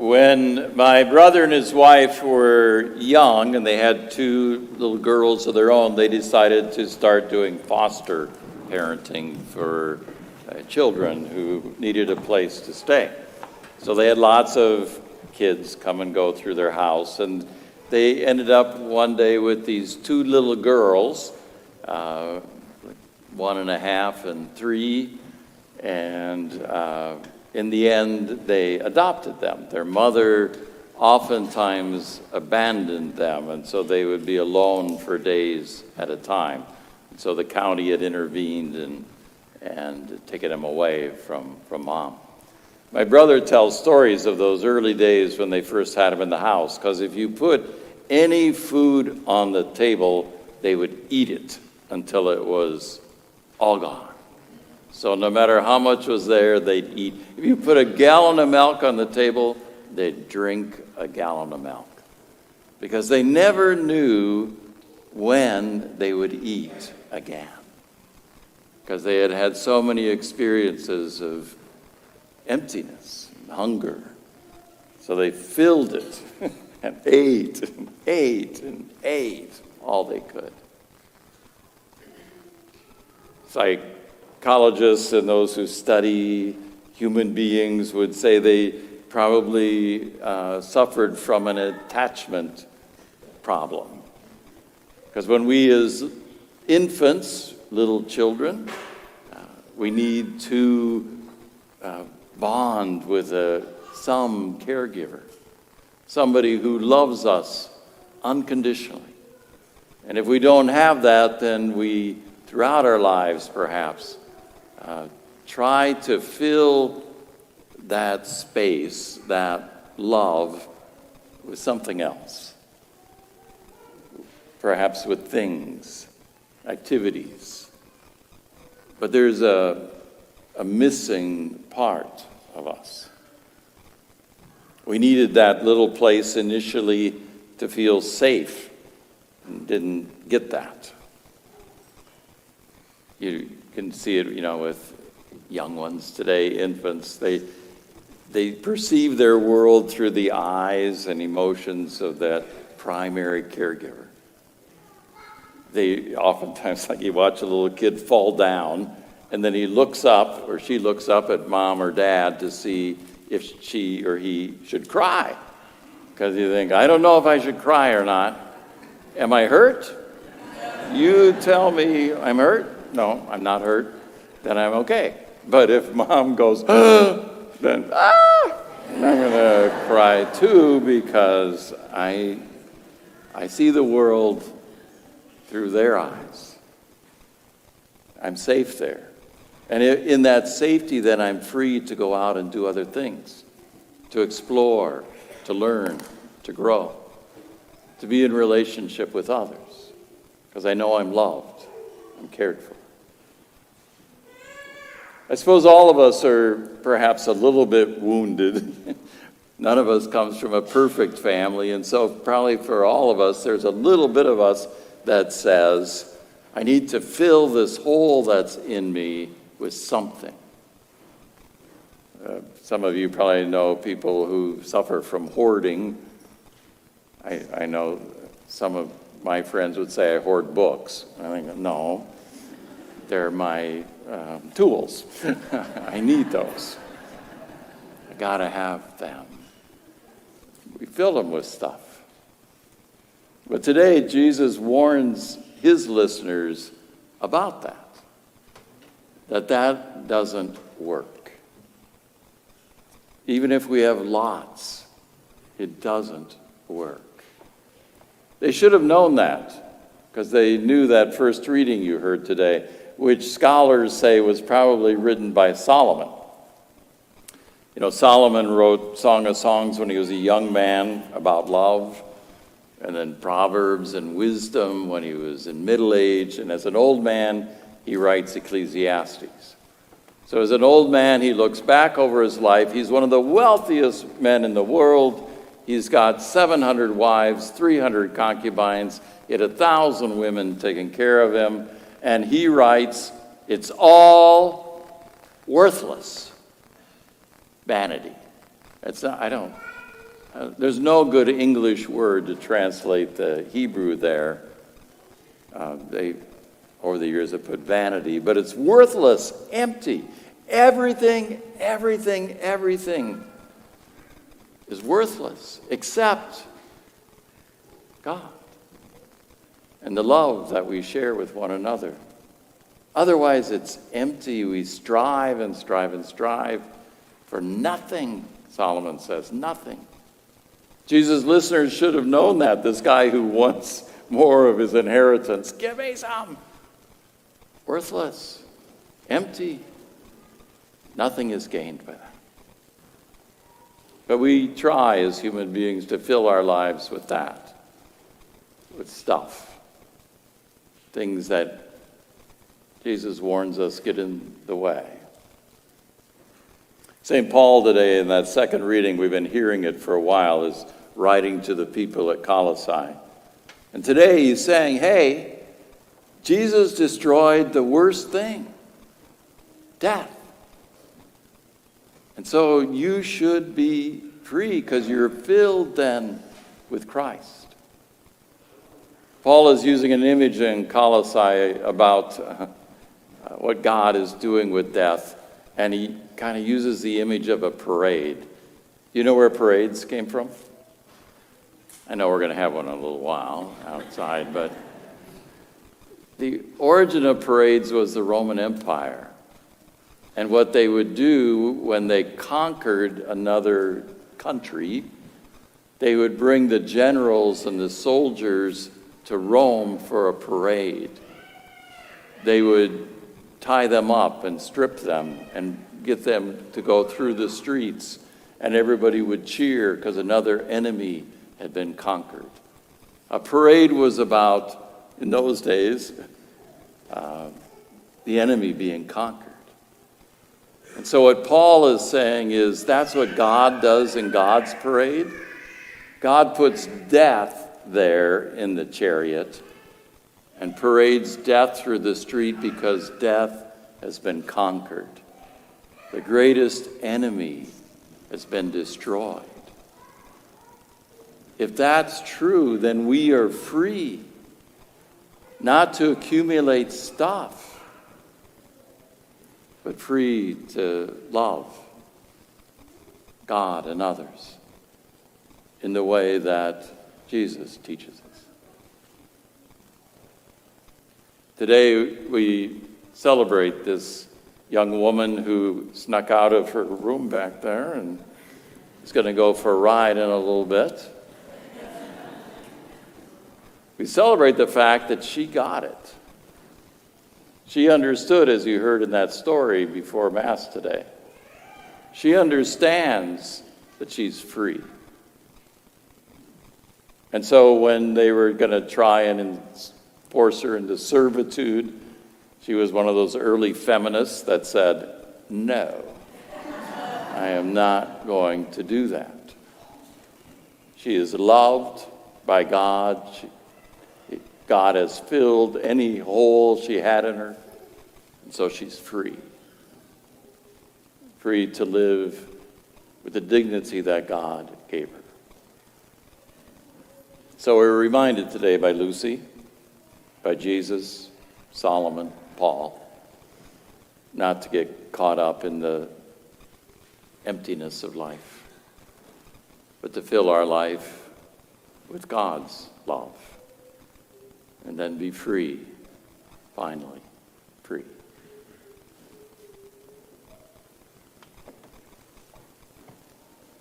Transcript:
When my brother and his wife were young and they had two little girls of their own, they decided to start doing foster parenting for children who needed a place to stay. So they had lots of kids come and go through their house, and they ended up one day with these two little girls, 1.5 and 3, and in the end, they adopted them. Their mother oftentimes abandoned them, and so they would be alone for days at a time. So the county had intervened and taken them away from mom. My brother tells stories of those early days when they first had him in the house, because if you put any food on the table, they would eat it until it was all gone. So no matter how much was there, they'd eat. If you put a gallon of milk on the table, they'd drink a gallon of milk, because they never knew when they would eat again, because they had had so many experiences of emptiness and hunger. So they filled it and ate and ate and ate all they could. Psychologists and those who study human beings would say they probably suffered from an attachment problem. Because when we as infants, little children, we need to bond with some caregiver, somebody who loves us unconditionally. And if we don't have that, then we, throughout our lives perhaps, try to fill that space, that love, with something else. Perhaps with things, activities. But there's a missing part of us. We needed that little place initially to feel safe, and didn't get that. You can see it, with young ones today, infants. They perceive their world through the eyes and emotions of that primary caregiver. They oftentimes, like you watch a little kid fall down, and then he looks up, or she looks up at mom or dad to see if she or he should cry. Because you think, I don't know if I should cry or not. Am I hurt? You tell me I'm hurt. No, I'm not hurt. Then I'm okay. But if mom goes, then I'm going to cry too, because I see the world through their eyes. I'm safe there. And in that safety, then I'm free to go out and do other things, to explore, to learn, to grow, to be in relationship with others, because I know I'm loved, I'm cared for. I suppose all of us are perhaps a little bit wounded. None of us comes from a perfect family, and so probably for all of us, there's a little bit of us that says, I need to fill this hole that's in me with something. Some of you probably know people who suffer from hoarding. I know some of my friends would say I hoard books. I think, no, they're my tools. I need those. I gotta have them. We fill them with stuff. But today, Jesus warns his listeners about that doesn't work. Even if we have lots, it doesn't work. They should have known that, because they knew that first reading you heard today, which scholars say was probably written by Solomon. Solomon wrote Song of Songs when he was a young man about love, and then Proverbs and wisdom when he was in middle age, and as an old man, he writes Ecclesiastes. So as an old man, he looks back over his life. He's one of the wealthiest men in the world. He's got 700 wives, 300 concubines. He had 1,000 women taking care of him. And he writes, it's all worthless vanity. It's not, There's no good English word to translate the Hebrew there. They, over the years, have put vanity, but it's worthless, empty. Everything is worthless except God and the love that we share with one another. Otherwise, it's empty. We strive and strive and strive for nothing, Solomon says, nothing. Jesus' listeners should have known that. This guy who wants more of his inheritance, give me some. Worthless, empty. Nothing is gained by that. But we try as human beings to fill our lives with that, with stuff, things that Jesus warns us get in the way. St. Paul today, in that second reading, we've been hearing it for a while, is writing to the people at Colossae. And today he's saying, hey, Jesus destroyed the worst thing, death. And so you should be free because you're filled then with Christ. Paul is using an image in Colossae about what God is doing with death, and he kind of uses the image of a parade. You know where parades came from? I know we're going to have one in a little while outside, but the origin of parades was the Roman Empire. And what they would do when they conquered another country, they would bring the generals and the soldiers to Rome for a parade. They would tie them up and strip them and get them to go through the streets, and everybody would cheer because another enemy had been conquered. A parade was about, in those days, the enemy being conquered. And so what Paul is saying is that's what God does in God's parade. God puts death there in the chariot and parades death through the street because death has been conquered. The greatest enemy has been destroyed. If that's true, then we are free not to accumulate stuff, but free to love God and others in the way that Jesus teaches us. Today we celebrate this young woman who snuck out of her room back there and is going to go for a ride in a little bit. We celebrate the fact that she got it. She understood, as you heard in that story before Mass today. She understands that she's free. And so when they were going to try and force her into servitude, she was one of those early feminists that said, no, I am not going to do that. She is loved by God. God has filled any hole she had in her, and so she's free. Free to live with the dignity that God gave her. So we're reminded today by Lucy, by Jesus, Solomon, Paul, not to get caught up in the emptiness of life, but to fill our life with God's love. And then be free, finally, free.